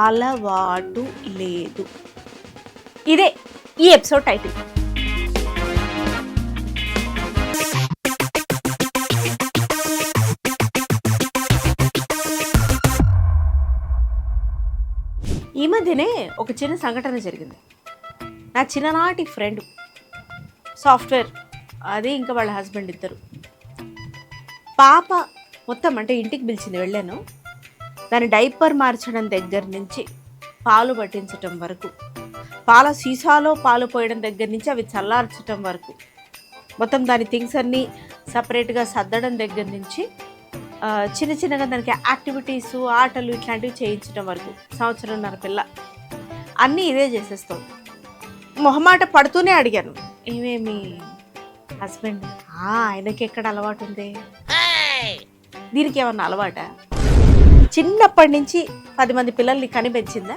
అలవాటు లేదు. ఇదే ఈ ఎపిసోడ్ టైటిల్. ఈ మధ్యనే ఒక చిన్న సంఘటన జరిగింది. నా చిన్ననాటి ఫ్రెండ్ సాఫ్ట్వేర్, అది ఇంకా వాళ్ళ హస్బెండ్ ఇద్దరు. పాప మొత్తం అంటే ఇంటికి పిలిచింది, వెళ్ళాను. దాని డైపర్ మార్చడం దగ్గర నుంచి పాలు పట్టించటం వరకు, పాల సీసాలో పాలు పోయడం దగ్గర నుంచి అవి చల్లార్చడం వరకు, మొత్తం దాని థింగ్స్ అన్నీ సపరేట్గా సర్దడం దగ్గర నుంచి చిన్న చిన్నగా దానికి యాక్టివిటీస్, ఆటలు ఇట్లాంటివి చేయించడం వరకు, సంవత్సరంన్నర పిల్ల, అన్నీ ఇదే చేసేస్తాం. మొహమాట పడుతూనే అడిగాను, ఏమేమి హస్బెండ్ ఆయనకి ఎక్కడ అలవాటు ఉంది, దీనికి ఏమన్నా అలవాట, చిన్నప్పటి నుంచి 10 మంది పిల్లల్ని కని పెంచిందా,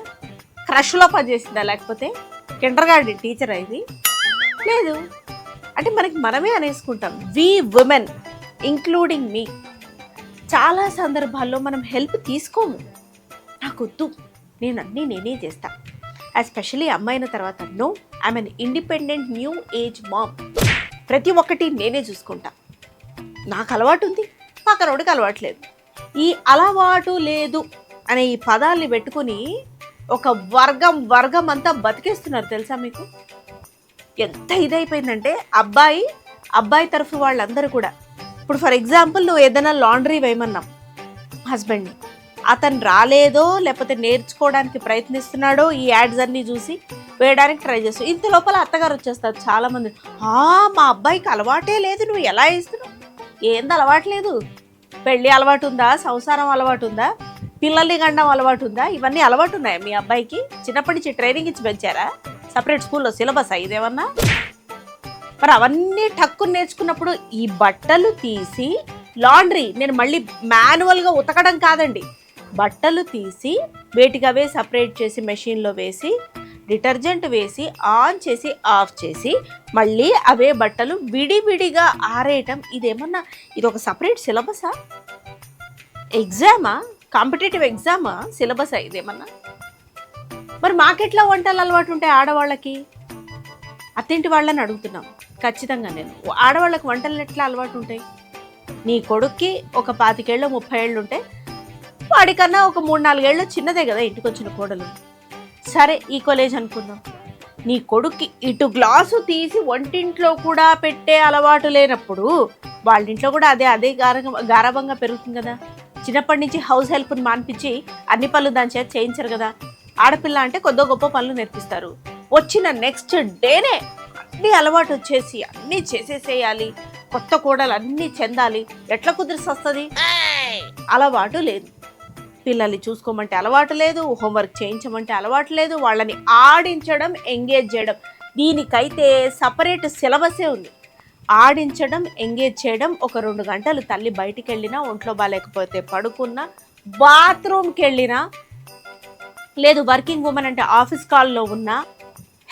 క్రష్లో పనిచేసిందా, లేకపోతే కిండర్ గార్డెన్ టీచర్ అయింది లేదు అంటే మనకి మనమే అనేసుకుంటాం. వి ఉమెన్ ఇంక్లూడింగ్ మీ చాలా సందర్భాల్లో మనం హెల్ప్ తీసుకోము. నాకొద్దు, నేను అన్నీ నేనే చేస్తా. ఎస్పెషలీ అమ్మాయిన తర్వాత, no, I'm an independent new age mom, ప్రతి ఒక్కటి నేనే చూసుకుంటా. నాకు అలవాటు ఉంది, పక్కనోడికి అలవాటు లేదు. ఈ అలవాటు లేదు అనే ఈ పదాల్ని పెట్టుకుని ఒక వర్గం అంతా బతికేస్తున్నారు తెలుసా మీకు? ఎంత ఇదైపోయిందంటే అబ్బాయి తరఫు వాళ్ళందరూ కూడా. ఇప్పుడు ఫర్ ఎగ్జాంపుల్, నువ్వు ఏదైనా లాండ్రీ వేయమన్నాం హస్బెండ్ని, అతను రాలేదో లేకపోతే నేర్చుకోవడానికి ప్రయత్నిస్తున్నాడో ఈ యాడ్స్ అన్నీ చూసి వేయడానికి ట్రై చేస్తావు. ఇంత లోపల అత్తగారు వచ్చేస్తారు చాలామంది, మా అబ్బాయికి అలవాటే లేదు, నువ్వు ఎలా వేస్తున్నావు? ఏంది అలవాటు లేదు? పెళ్ళి అలవాటు ఉందా? సంసారం అలవాటు ఉందా? పిల్లల్ని గండం అలవాటు ఉందా? ఇవన్నీ అలవాటు ఉన్నాయా మీ అబ్బాయికి? చిన్నప్పటి నుంచి ట్రైనింగ్ ఇచ్చి పెంచారా? సపరేట్ స్కూల్లో సిలబస్ ఇదేమన్నా? మరి అవన్నీ టక్కుని నేర్చుకున్నప్పుడు ఈ బట్టలు తీసి లాండ్రీ, నేను మళ్ళీ మాన్యువల్గా ఉతకడం కాదండి, బట్టలు తీసి వేటికవే సపరేట్ చేసి మెషిన్లో వేసి డిటర్జెంట్ వేసి ఆన్ చేసి ఆఫ్ చేసి మళ్ళీ అవే బట్టలు విడివిడిగా ఆరేయటం, ఇదేమన్నా ఇది ఒక సపరేట్ సిలబసా? ఎగ్జామా? కాంపిటేటివ్ ఎగ్జామా? సిలబసా ఇదేమన్నా? మరి మాకెట్లా వంటలు అలవాటు ఉంటాయి ఆడవాళ్ళకి? అత్తింటి వాళ్ళని అడుగుతున్నాం ఖచ్చితంగా. నేను ఆడవాళ్ళకి వంటలు ఎట్లా అలవాటు ఉంటాయి? నీ కొడుక్కి ఒక 25 ఏళ్ళు 30 ఏళ్ళు ఉంటే వాడికన్నా ఒక 3-4 ఏళ్ళు చిన్నదే కదా ఇంటికి వచ్చిన కోడలు. సరే, ఈక్వలేజ్ అనుకుందాం. నీ కొడుక్కి ఇటు గ్లాసు తీసి వంటింట్లో కూడా పెట్టే అలవాటు లేనప్పుడు వాళ్ళింట్లో కూడా అదే గారాబంగా పెరుగుతుంది కదా. చిన్నప్పటి నుంచి హౌస్ హెల్ప్ని మాన్పించి అన్ని పనులు దాని చేత చేయించరు కదా. ఆడపిల్ల అంటే కొద్దో గొప్ప పనులు నేర్పిస్తారు. వచ్చిన నెక్స్ట్ డేనే అన్నీ అలవాటు వచ్చేసి అన్నీ చేసేసేయాలి, కొత్త కోడలు అన్నీ చెందాలి, ఎట్లా కుదిరిసి వస్తుంది? అలవాటు లేదు. పిల్లల్ని చూసుకోమంటే అలవాటు లేదు, హోంవర్క్ చేయించమంటే అలవాటు లేదు, వాళ్ళని ఆడించడం, ఎంగేజ్ చేయడం, దీనికైతే సపరేట్ సిలబసే ఉంది. ఆడించడం, ఎంగేజ్ చేయడం, ఒక 2 గంటలు తల్లి బయటికి వెళ్ళినా, ఒంట్లో బాగాలేకపోతే పడుకున్నా, బాత్రూమ్కి వెళ్ళినా, లేదు వర్కింగ్ ఉమెన్ అంటే ఆఫీస్ కాల్లో ఉన్నా,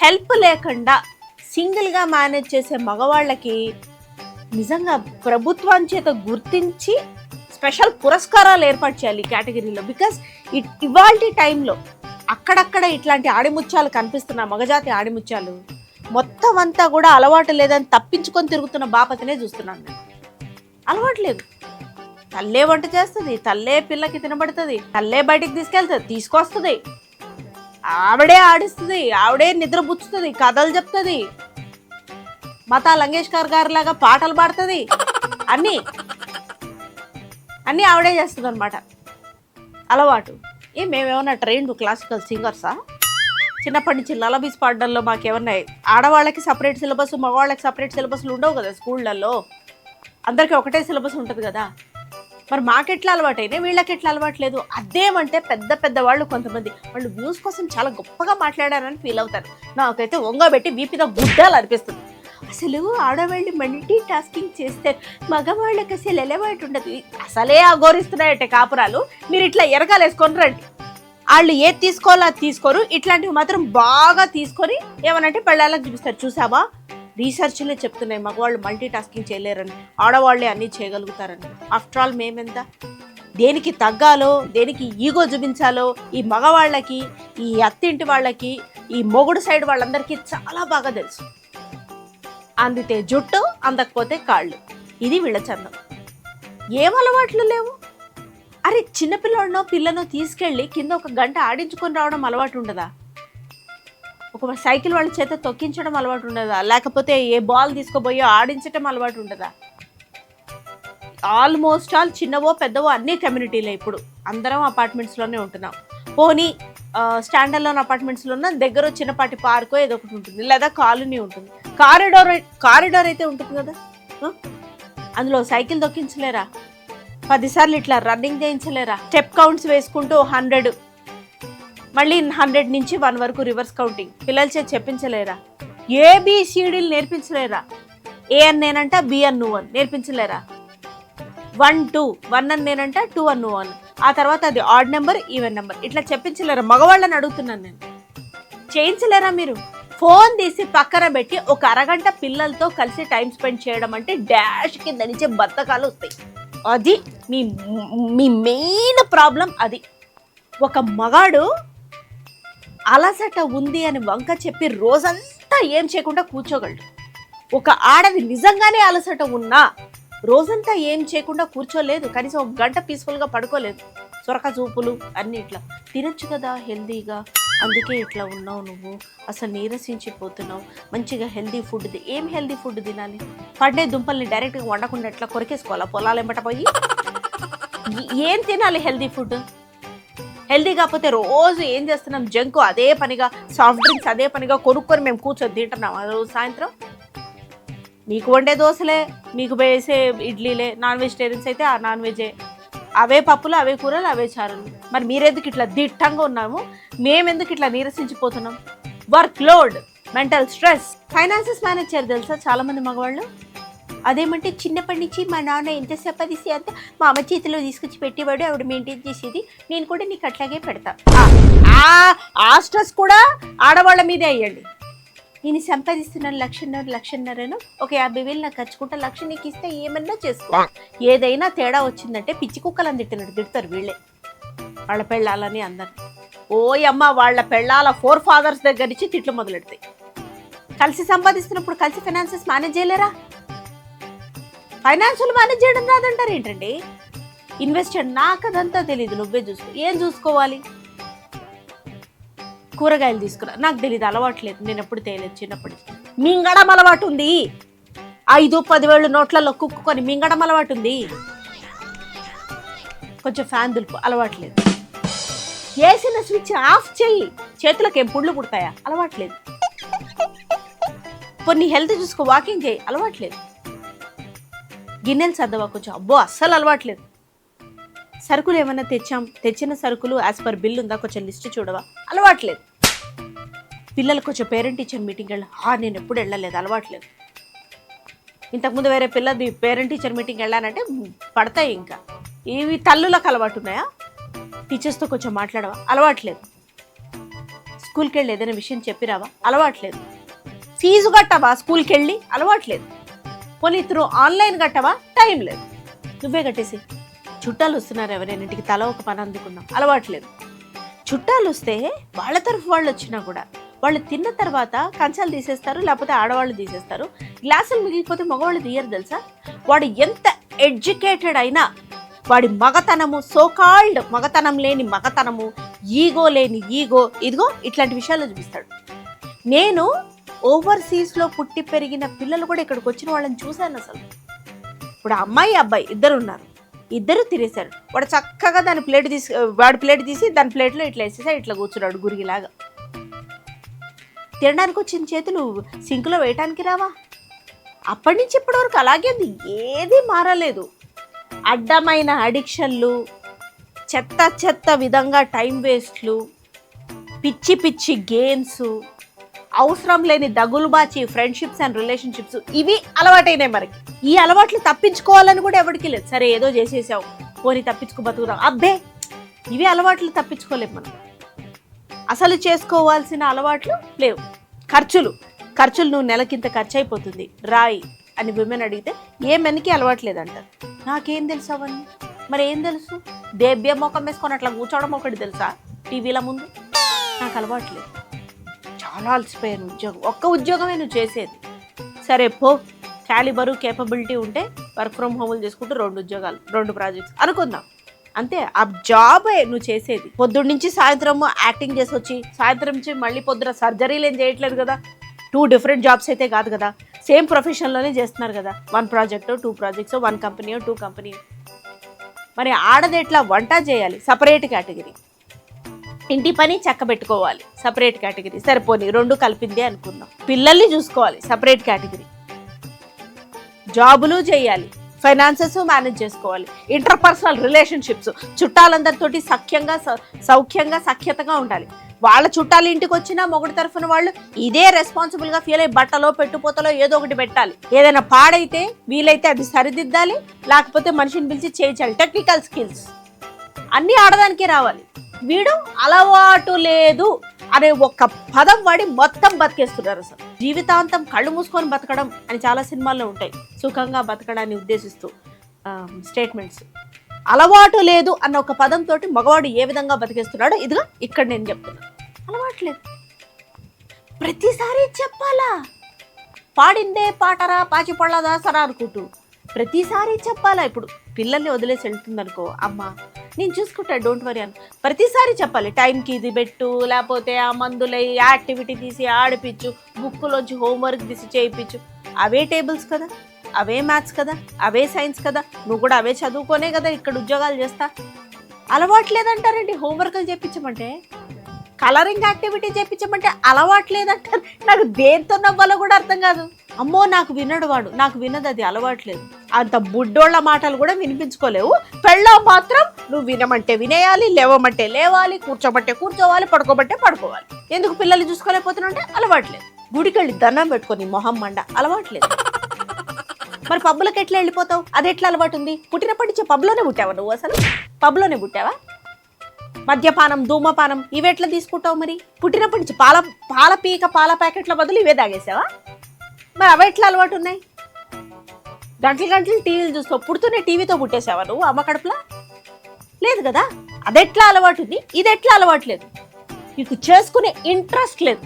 హెల్ప్ లేకుండా సింగిల్గా మేనేజ్ చేసే మగవాళ్ళకి నిజంగా ప్రభుత్వం చేత గుర్తించి స్పెషల్ పురస్కారాలు ఏర్పాటు చేయాలి ఈ కేటగిరీలో. బికాస్ ఇవాల్టి టైంలో అక్కడక్కడ ఇట్లాంటి ఆడిముత్యాలు కనిపిస్తున్న మగజాతి ఆడిముత్యాలు మొత్తం అంతా కూడా అలవాటు లేదని తప్పించుకొని తిరుగుతున్న బాపతినే చూస్తున్నాను నేను. అలవాటు లేదు. తల్లే వంట చేస్తుంది, తల్లే పిల్లకి తినబడుతుంది, తల్లే బయటికి తీసుకెళ్తుంది, తీసుకొస్తుంది, ఆవిడే ఆడిస్తుంది, ఆవిడే నిద్రపుచ్చుతుంది, కథలు చెప్తుంది, మతా లంగేష్కర్ గారి లాగా పాటలు పాడుతుంది, అన్నీ ఆవిడే చేస్తుంది అనమాట. అలవాటు. మేమేమన్నా ట్రైన్డ్ క్లాసికల్ సింగర్సా? చిన్నప్పటి నుంచి లలబీస్ పాడడంలో మాకేమన్నా ఆడవాళ్ళకి సపరేట్ సిలబస్, మగవాళ్ళకి సపరేట్ సిలబస్లు ఉండవు కదా స్కూళ్ళల్లో. అందరికీ ఒకటే సిలబస్ ఉంటుంది కదా. మరి మాకెట్లా అలవాటైనా వీళ్ళకి ఎట్లా అలవాట్లేదు? అదేమంటే పెద్ద వాళ్ళు కొంతమంది వాళ్ళు వ్యూస్ కోసం చాలా గొప్పగా మాట్లాడారని ఫీల్ అవుతారు. నాకైతే వంగబెట్టి వీపిగా గుడ్డాలు అనిపిస్తుంది. అసలు ఆడవాళ్ళు మల్టీ టాస్కింగ్ చేస్తే మగవాళ్ళకి అసలు అలవాటు ఉండదు. అసలే అఘోరిస్తున్నాయట కాపురాలు. మీరు ఇట్లా ఎరగాలేసుకొని రండి. వాళ్ళు ఏది తీసుకోవాలో అది తీసుకోరు, ఇట్లాంటివి మాత్రం బాగా తీసుకొని ఏమనంటే పెళ్ళాలకు చూపిస్తారు. చూసావా రీసెర్చ్లే చెప్తున్నాయి మగవాళ్ళు మల్టీ టాస్కింగ్ చేయలేరని, ఆడవాళ్ళే అన్నీ చేయగలుగుతారని. ఆఫ్టర్ ఆల్ మేమెంత దేనికి తగ్గాలో, దేనికి ఈగో చూపించాలో ఈ మగవాళ్ళకి, ఈ అత్తింటి వాళ్ళకి, ఈ మొగుడు సైడ్ వాళ్ళందరికీ చాలా బాగా తెలుసు. అందితే జుట్టు, అందకపోతే కాళ్ళు, ఇది వీళ్ళ చందం. ఏం అలవాట్లు లేవు. అరే చిన్నపిల్లనో పిల్లనో తీసుకెళ్ళి కింద ఒక గంట ఆడించుకొని రావడం అలవాటు ఉండదా? ఒక సైకిల్ వాళ్ళ చేత తొక్కించడం అలవాటు ఉండదా? లేకపోతే ఏ బాల్ తీసుకోబోయో ఆడించడం అలవాటు ఉండదా? ఆల్మోస్ట్ ఆల్ చిన్నవో పెద్దవో అన్ని కమ్యూనిటీలే. ఇప్పుడు అందరం అపార్ట్మెంట్స్లోనే ఉంటున్నాం. పోనీ స్టాండర్లోన్ అపార్ట్మెంట్స్లో ఉన్న దగ్గర చిన్నపాటి పార్కో ఏదో ఒకటి ఉంటుంది, లేదా కాలనీ ఉంటుంది. కారిడార్ అయితే ఉంటుంది కదా, అందులో సైకిల్ తొక్కించలేరా? 10 సార్లు ఇట్లా రన్నింగ్ చేయించలేరా? స్టెప్ కౌంట్స్ వేసుకుంటూ 100, మళ్ళీ 100 నుంచి 1 వరకు రివర్స్ కౌంటింగ్ పిల్లల చేతి చెప్పించలేరా? ఏబిసిడీలు నేర్పించలేరా? ఏ అని నేనంట, బి అని నువ్వు అని నేర్పించలేరా? 1 2 1 అని నేనంట, 2 అని నువ్వు అని, ఆ తర్వాత అది ఆడ్ నెంబర్, ఈవెన్ నెంబర్, ఇట్లా చెప్పించలేరా? మగవాళ్ళని అడుగుతున్నాను నేను, చేయించలేరా మీరు? ఫోన్ తీసి పక్కన పెట్టి ఒక అరగంట పిల్లలతో కలిసి టైం స్పెండ్ చేయడం అంటే డాష్ కింద నుంచే బద్ధకాలు వస్తాయి. అది మీ మెయిన్ ప్రాబ్లం. అది ఒక మగాడు అలసట ఉంది అని వంక చెప్పి రోజంతా ఏం చేయకుండా కూర్చోగలడు. ఒక ఆడది నిజంగానే అలసట ఉన్నా రోజంతా ఏం చేయకుండా కూర్చోలేదు, కనీసం 1 గంట పీస్ఫుల్గా పడుకోలేదు. సొరక చూపులు అన్నీ ఇట్లా తినొచ్చు కదా హెల్దీగా, అందుకే ఇట్లా ఉన్నావు నువ్వు, అసలు నీరసించిపోతున్నావు, మంచిగా హెల్దీ ఫుడ్. ఏం హెల్దీ ఫుడ్ తినాలి? పడ్డే దుంపల్ని డైరెక్ట్గా వండకుండా ఎట్లా కొరికేసుకోవాలా పొలాలు ఎంబట పోయి? ఏం తినాలి హెల్దీ ఫుడ్? హెల్దీ కాకపోతే రోజు ఏం చేస్తున్నాం? జంకు అదే పనిగా, సాఫ్ట్ డ్రింక్స్ అదే పనిగా కొనుక్కొని మేము కూర్చొని తింటున్నాం రోజు సాయంత్రం. మీకు వండే దోశలే, మీకు వేసే ఇడ్లీలే. నాన్ వెజిటేరియన్స్ అయితే ఆ నాన్ వెజే, అవే పప్పులు, అవే కూరలు, అవే చారులు. మరి మీరెందుకు ఇట్లా దిట్టంగా ఉన్నాము? మేమెందుకు ఇట్లా నీరసించిపోతున్నాం? Work load, mental stress, finances manage చేయరు తెలుసా చాలామంది మగవాళ్ళు. అదేమంటే చిన్నప్పటి నుంచి మా నాన్న ఎంత సంపాదిస్తే అంత మా అమ్మ చేతిలో తీసుకొచ్చి పెట్టేవాడు, ఆవిడ మెయింటైన్ చేసేది, నేను కూడా నీకు అట్లాగే పెడతా. ఆ స్ట్రెస్ కూడా ఆడవాళ్ళ మీదే అయ్యండి. నేను సంపాదిస్తున్నాను 1,00,000 ఒక 50,000 నాకు ఖర్చుకుంటా, 1,00,000 నీకు ఇస్తే ఏమన్నా చేసుకో. ఏదైనా తేడా వచ్చిందంటే పిచ్చి కుక్కలని తిడతారు వీళ్ళే, వాళ్ళ పెళ్ళాలని అందరు. ఓయమ్మ, వాళ్ళ పెళ్ళాల 4 ఫాదర్స్ దగ్గర నుంచి తిట్లు మొదలెడతాయి. కలిసి సంపాదిస్తున్నప్పుడు కలిసి ఫైనాన్సెస్ మేనేజ్ చేయలేరా? ఫైనాన్షియల్ మేనేజ్ చేయడం రాదంటారు ఏంటండి? ఇన్వెస్టర్ నాకు అదంతా తెలియదు, నువ్వే చూసుకో. ఏం చూసుకోవాలి? కూరగాయలు తీసుకురా, నాకు తెలియదు, అలవాట్లేదు, నేను ఎప్పుడు తేలేదు చిన్నప్పటి. మింగడం అలవాటు ఉంది, 5-10 నోట్లలో కుక్కుకొని మింగడం అలవాటు ఉంది. కొంచెం ఫ్యాన్ దులుపు అలవాట్లేదు. వేసిన స్విచ్ ఆఫ్ చేయి, చేతులకు ఏం పుళ్ళు పుడతాయా? అలవాట్లేదు. కొన్ని హెల్త్ చూసుకో, వాకింగ్ చేయి, అలవాట్లేదు. గిన్నెలు సర్దవా కొంచెం, అబ్బో అస్సలు అలవాట్లేదు. సరుకులు ఏమైనా తెచ్చిన సరుకులు యాజ్ పర్ బిల్ ఉందా కొంచెం లిస్ట్ చూడవా? అలవాట్లేదు. పిల్లలు కొంచెం పేరెంట్ టీచర్ మీటింగ్ నేను ఎప్పుడు వెళ్ళలేదు, అలవాట్లేదు. ఇంతకుముందు వేరే పిల్లది పేరెంట్ టీచర్ మీటింగ్ వెళ్ళానంటే పడతాయి. ఇంకా ఇవి తల్లులకు అలవాటు ఉన్నాయా? టీచర్స్తో కొంచెం మాట్లాడవా? అలవాట్లేదు. స్కూల్కి వెళ్ళి ఏదైనా విషయం చెప్పిరావా? అలవాట్లేదు. ఫీజు కట్టవా స్కూల్కి వెళ్ళి? అలవాట్లేదు. పోనీ త్రూ ఆన్లైన్ కట్టవా? టైం లేదు, నువ్వే కట్టేసి. చుట్టాలు వస్తున్నారు ఎవరైనా ఇంటికి, తల ఒక పని అందుకున్నాం, అలవాట్లేదు. చుట్టాలు వస్తే వాళ్ళ తరఫు వాళ్ళు వచ్చినా కూడా వాళ్ళు తిన్న తర్వాత కంచాలు తీసేస్తారు, లేకపోతే ఆడవాళ్ళు తీసేస్తారు. గ్లాసులు మిగిలిపోతే మగవాళ్ళు తీయరు తెలుసా? వాడు ఎంత ఎడ్యుకేటెడ్ అయినా వాడి మగతనము, సోకాల్డ్ మగతనం లేని మగతనము, ఈగో లేని ఈగో, ఇదిగో ఇట్లాంటి విషయాలు చూపిస్తాడు. నేను ఓవర్సీస్లో పుట్టి పెరిగిన పిల్లలు కూడా ఇక్కడికి వచ్చిన వాళ్ళని చూశాను అసలు. ఇప్పుడు అమ్మాయి అబ్బాయి ఇద్దరు ఉన్నారు, ఇద్దరు తినేశారు. వాడు చక్కగా వాడి ప్లేట్ తీసి దాని ప్లేట్లో ఇట్లా వేసేసా, ఇట్లా కూర్చున్నాడు గురిగిలాగా. తినడానికి వచ్చిన చేతులు సింకులో వేయటానికి రావా? అప్పటి నుంచి ఇప్పటి వరకు అలాగే ఉంది, ఏది మారలేదు. అడ్డమైన అడిక్షన్లు, చెత్త విధంగా టైం వేస్ట్లు, పిచ్చి గేమ్స్, అవసరం లేని దగులుబాచి ఫ్రెండ్షిప్స్ అండ్ రిలేషన్షిప్స్, ఇవి అలవాటైనాయి మనకి. ఈ అలవాట్లు తప్పించుకోవాలని కూడా ఎవరికి లేదు. సరే ఏదో చేసేసావు, పోనీ తప్పించుకో బతుకుదాం, అబ్బే ఇవి అలవాట్లు తప్పించుకోలేము మనం. అసలు చేసుకోవాల్సిన అలవాట్లు లేవు. ఖర్చులు నువ్వు నెలకింత ఖర్చు అయిపోతుంది రాయి అని విమెన్ అడిగితే ఏ మెన్కి అలవాట్లేదంటారు. నాకేం తెలుసు అవన్నీ? మరి ఏం తెలుసు? దేబ్య మొఖం వేసుకొని అట్లా కూర్చోవడం ఒకటి తెలుసా టీవీల ముందు? నాకు అలవాట్లేదు, చాలా అలసిపోయాను. ఒక్క ఉద్యోగమే నువ్వు చేసేది. సరే పో, క్యాలిబరు కేపబిలిటీ ఉంటే వర్క్ ఫ్రమ్ హోమ్లు చేసుకుంటూ 2 ఉద్యోగాలు 2 ప్రాజెక్ట్స్ అనుకుందాం, అంతే. ఆ జాబే నువ్వు చేసేది. పొద్దున్న నుంచి సాయంత్రం యాక్టింగ్ చేసి వచ్చి సాయంత్రం నుంచి మళ్ళీ పొద్దున సర్జరీలు ఏం చేయట్లేదు కదా. 2 డిఫరెంట్ జాబ్స్ అయితే కాదు కదా, సేమ్ ప్రొఫెషన్లోనే చేస్తున్నారు కదా. 1 ప్రాజెక్ట్ 2 ప్రాజెక్ట్స్, 1 కంపెనీ 2 కంపెనీ. మరి ఆడది ఎట్లా? వంట చేయాలి, సపరేట్ కేటగిరీ. ఇంటి పని చక్క పెట్టుకోవాలి, సపరేట్ కేటగిరీ. సరిపోని 2 కలిపిందే అనుకుందాం. పిల్లల్ని చూసుకోవాలి, సపరేట్ కేటగిరీ. జాబులు చేయాలి, ఫైనాన్సెస్ మేనేజ్ చేసుకోవాలి, ఇంటర్పర్సనల్ రిలేషన్షిప్స్, చుట్టాలందరితోటి సౌఖ్యంగా సఖ్యతగా ఉండాలి. వాళ్ళ చుట్టాలు ఇంటికి వచ్చినా మొగుడు తరఫున వాళ్ళు ఇదే రెస్పాన్సిబుల్గా ఫీల్ అయ్యి బట్టలో పెట్టుపోతలో ఏదో ఒకటి పెట్టాలి. ఏదైనా పాడైతే వీలైతే అది సరిదిద్దాలి, లేకపోతే మనిషిని పిలిచి చేయించాలి. టెక్నికల్ స్కిల్స్ అన్నీ ఆడదానికే రావాలి. వీడు అలవాటు లేదు అనే ఒక్క పదం వాడి మొత్తం బతికేస్తున్నారు. అసలు జీవితాంతం కళ్ళు మూసుకొని బతకడం అని చాలా సినిమాల్లో ఉంటాయి, సుఖంగా బతకడాన్ని ఉద్దేశిస్తూ స్టేట్మెంట్స్. అలవాటు లేదు అన్న ఒక పదంతో మగవాడు ఏ విధంగా బతికేస్తున్నాడో ఇదిగా ఇక్కడ నేను చెప్తున్నాను. అలవాట్లేదు, ప్రతిసారి చెప్పాలా? పాడిందే పాటరా పాచి పళ్ళదాసరా అనుకుంటూ ప్రతిసారి చెప్పాలా? ఇప్పుడు పిల్లల్ని వదిలేసి వెళ్తుంది అనుకో, అమ్మ నేను చూసుకుంటా డోంట్ వరీ అని ప్రతిసారి చెప్పాలి. టైంకి ఇది పెట్టు, లేకపోతే ఆ మందులై యాక్టివిటీ తీసి ఆడిపించు, బుక్కులోంచి హోంవర్క్ తీసి చేయించు. అవే టేబుల్స్ కదా, అవే మ్యాథ్స్ కదా, అవే సైన్స్ కదా, నువ్వు కూడా అవే చదువుకోనే కదా ఇక్కడ ఉద్యోగాలు చేస్తా. అలవాట్లేదంటారండి హోంవర్క్లు చేయించమంటే, కలరింగ్ యాక్టివిటీ చేయించమంటే అలవాట్లేదంటారు. నాకు దేంతో నవ్వాలో కూడా అర్థం కాదు. అమ్మో నాకు వినడు వాడు, నాకు వినదు, అది అలవాట్లేదు. అంత బుడ్డోళ్ళ మాటలు కూడా వినిపించుకోలేవు. పెళ్ళో మాత్రం నువ్వు వినమంటే వినేయాలి, లేవమంటే లేవాలి, కూర్చోమంటే కూర్చోవాలి, పడుకోమంటే పడుకోవాలి. ఎందుకు పిల్లల్ని చూసుకోలేకపోతున్నా? అలవాట్లేదు. గుడికెళ్ళి దండం పెట్టుకొని మొహం మండ, అలవాట్లేదు. మరి పబ్బులకు ఎట్లా వెళ్ళిపోతావు? అది ఎట్లా అలవాటు ఉంది? పుట్టినప్పటి నుంచి పబ్లోనే పుట్టావా నువ్వు? అసలు పబ్లోనే పుట్టావా? మద్యపానం, ధూమపానం ఇవెట్లా తీసుకుంటావు? మరి పుట్టినప్పటి నుంచి పాల ప్యాకెట్ల బదులు ఇవే తాగేసావా? మరి అవి ఎట్లా అలవాటు ఉన్నాయి? గంటలు టీవీలు చూస్తావు, పుడుతూనే టీవీతో పుట్టేసావా నువ్వు అమ్మ కడుపులా? లేదు కదా. అదెట్లా అలవాటు ఉంది, ఇది ఎట్లా అలవాట్లేదు? మీకు చేసుకునే ఇంట్రెస్ట్ లేదు.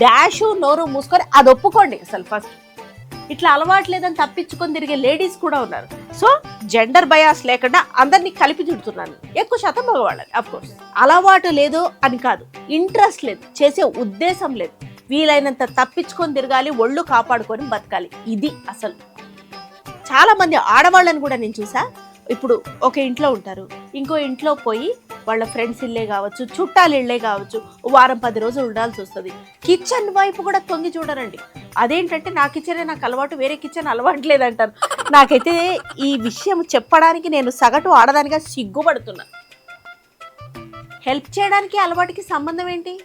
డాషు నోరు మూసుకొని అది ఒప్పుకోండి. అసలు ఫస్ట్ ఇట్లా అలవాట్లేదని తప్పించుకొని తిరిగే లేడీస్ కూడా ఉన్నారు. సో జెండర్ బయాస్ లేకుండా అందరినీ కలిపి చుడుతున్నాను. ఎక్కువ శాతం మగవాళ్ళని. అఫ్కోర్స్ అలవాటు లేదు అని కాదు, ఇంట్రెస్ట్ లేదు, చేసే ఉద్దేశం లేదు. వీలైనంత తప్పించుకొని తిరగాలి, ఒళ్ళు కాపాడుకొని బతకాలి. ఇది అసలు. చాలా మంది ఆడవాళ్ళని కూడా నేను చూసా, ఇప్పుడు ఒక ఇంట్లో ఉంటారు, ఇంకో ఇంట్లో పోయి వాళ్ళ ఫ్రెండ్స్ ఇల్లే కావచ్చు, చుట్టాలు ఇళ్ళే కావచ్చు, వారం 10 రోజులు ఉండాల్సి వస్తుంది. కిచెన్ వైపు కూడా తొంగి చూడరండి. అదేంటంటే నా కిచెనే నాకు అలవాటు, వేరే కిచెన్ అలవాటు లేదంటారు. నాకైతే ఈ విషయం చెప్పడానికి నేను సగటు ఆడదానిగా సిగ్గుపడుతున్నా. హెల్ప్ చేయడానికి అలవాటుకి సంబంధం ఏంటి?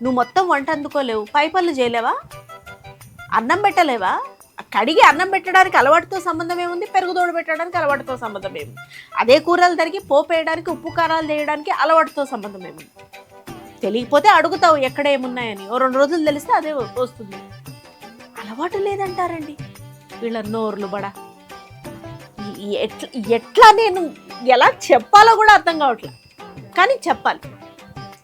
నువ్వు మొత్తం వంట అందుకోలేవు, పై పనులు చేయలేవా, అన్నం పెట్టలేవా? కడిగి అన్నం పెట్టడానికి అలవాటుతో సంబంధం ఏముంది? పెరుగుదోడు పెట్టడానికి అలవాటుతో సంబంధం ఏముంది? అదే కూరలు తరిగి పోపు వేయడానికి, ఉప్పు కారాలు చేయడానికి అలవాటుతో సంబంధం ఏముంది? తెలియకపోతే అడుగుతావు ఎక్కడ ఏమున్నాయని. ఓ 2 రోజులు తెలిస్తే అదే వస్తుంది. అలవాటు లేదంటారండి వీళ్ళ నోర్లు బడా. ఎట్లా నేను ఎలా చెప్పాలో కూడా అర్థం కావట్లేదు. కానీ చెప్పాలి,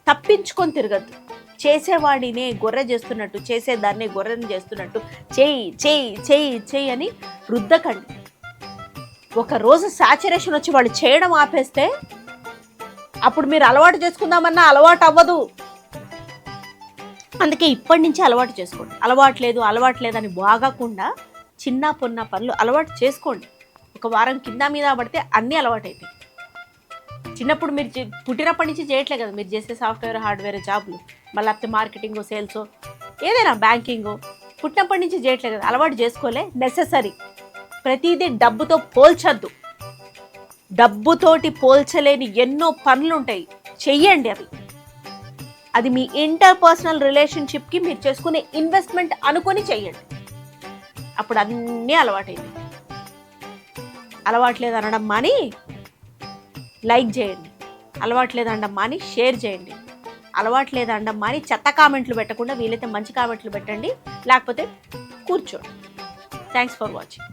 తప్పించుకొని తిరగద్దు. చేసేవాడినే గొర్రె చేస్తున్నట్టు, చేసేదాన్నే గొర్రెని చేస్తున్నట్టు చెయ్యి చెయ్యి చెయ్యి చెయ్యి అని రుద్దకండి. ఒకరోజు సాచురేషన్ వచ్చి వాళ్ళు చేయడం ఆపేస్తే అప్పుడు మీరు అలవాటు చేసుకుందామన్నా అలవాటు అవ్వదు. అందుకే ఇప్పటి నుంచి అలవాటు చేసుకోండి. అలవాటు లేదని బాగకుండా చిన్న పొన్న పనులు అలవాటు చేసుకోండి. ఒక వారం కింద మీద పడితే అన్నీ అలవాటు అవుతాయి. చిన్నప్పుడు మీరు పుట్టినప్పటి నుంచి చేయట్లే కదా, మీరు చేసే సాఫ్ట్వేర్ హార్డ్వేర్ జాబ్లు, మళ్ళీ అప్పుడు మార్కెటింగో సేల్సో ఏదైనా బ్యాంకింగో పుట్టినప్పటి నుంచి చేయట్లే కదా, అలవాటు చేసుకోలే. నెససరీ. ప్రతిదీ డబ్బుతో పోల్చొద్దు. డబ్బుతోటి పోల్చలేని ఎన్నో పనులు ఉంటాయి, చెయ్యండి అవి. అది మీ ఇంటర్పర్సనల్ రిలేషన్షిప్కి మీరు చేసుకునే ఇన్వెస్ట్మెంట్ అనుకొని చెయ్యండి. అప్పుడు అన్నీ అలవాటైంది. అలవాట్లేదు అనడం మాని లైక్ చేయండి, అలవాట్లేదు అనడం మాని షేర్ చేయండి, అలవాటు లేదా అండం మాని చెత్త కామెంట్లు పెట్టకుండా వీలైతే మంచి కామెంట్లు పెట్టండి, లేకపోతే కూర్చోండి. Thanks for watching.